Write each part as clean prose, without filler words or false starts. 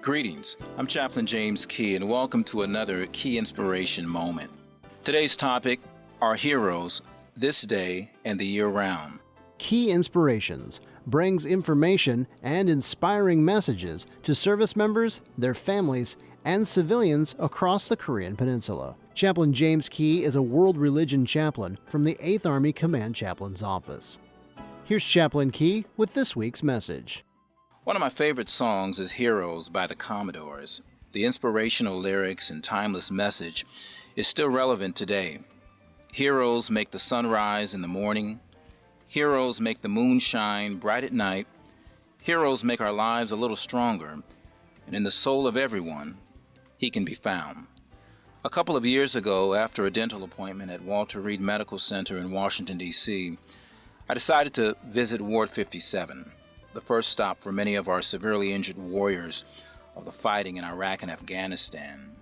Greetings, I'm Chaplain James Key, and welcome to another Key Inspiration Moment. Today's topic, our heroes, this day and the year round. Key Inspirations brings information and inspiring messages to service members, their families, and civilians across the Korean Peninsula. Chaplain James Key is a world religion chaplain from the 8th Army Command Chaplain's Office. Here's Chaplain Key with this week's message. One of my favorite songs is Heroes by the Commodores. The inspirational lyrics and timeless message is still relevant today. Heroes make the sun rise in the morning. Heroes make the moon shine bright at night. Heroes make our lives a little stronger. And in the soul of everyone, he can be found. A couple of years ago, after a dental appointment at Walter Reed Medical Center in Washington, D.C., I decided to visit Ward 57. The first stop for many of our severely injured warriors of the fighting in Iraq and Afghanistan.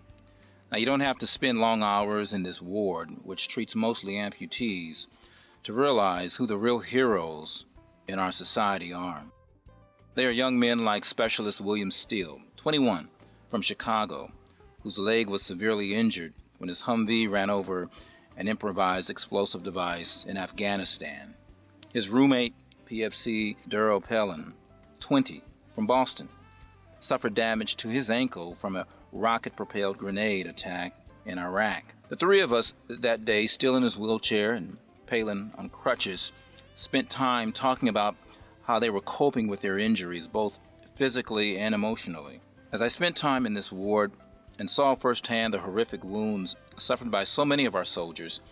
Now, you don't have to spend long hours in this ward, which treats mostly amputees, to realize who the real heroes in our society are. They are young men like Specialist William Steele, 21, from Chicago, whose leg was severely injured when his Humvee ran over an improvised explosive device in Afghanistan. His roommate, PFC Duro Pellin, 20, from Boston, suffered damage to his ankle from a rocket-propelled grenade attack in Iraq. The three of us that day, Steele in his wheelchair and Palin on crutches, spent time talking about how they were coping with their injuries, both physically and emotionally. As I spent time in this ward and saw firsthand the horrific wounds suffered by so many of our soldiers,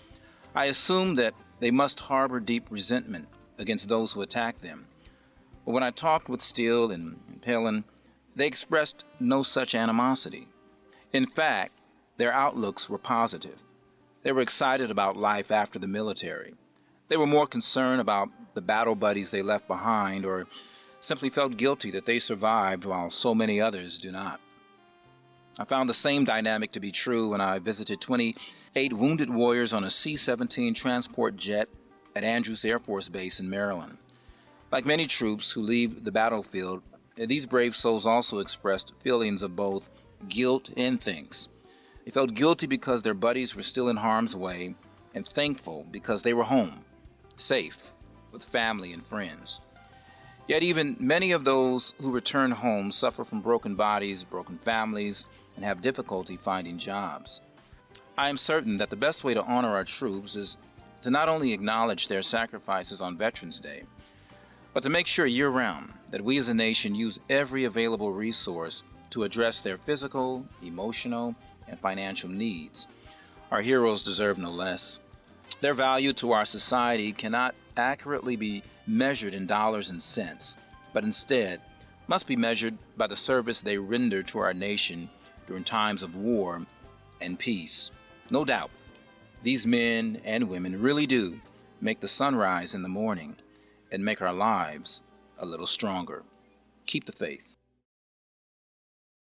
I assumed that they must harbor deep resentment against those who attack them. But when I talked with Steele and Palin, they expressed no such animosity. In fact, their outlooks were positive. They were excited about life after the military. They were more concerned about the battle buddies they left behind, or simply felt guilty that they survived while so many others do not. I found the same dynamic to be true when I visited 28 wounded warriors on a C-17 transport jet at Andrews Air Force Base in Maryland. Like many troops who leave the battlefield, these brave souls also expressed feelings of both guilt and thanks. They felt guilty because their buddies were still in harm's way, and thankful because they were home, safe, with family and friends. Yet even many of those who return home suffer from broken bodies, broken families, and have difficulty finding jobs. I am certain that the best way to honor our troops is to not only acknowledge their sacrifices on Veterans Day, but to make sure year-round that we as a nation use every available resource to address their physical, emotional, and financial needs. Our heroes deserve no less. Their value to our society cannot accurately be measured in dollars and cents, but instead must be measured by the service they render to our nation during times of war and peace. No doubt, these men and women really do make the sun rise in the morning and make our lives a little stronger. Keep the faith.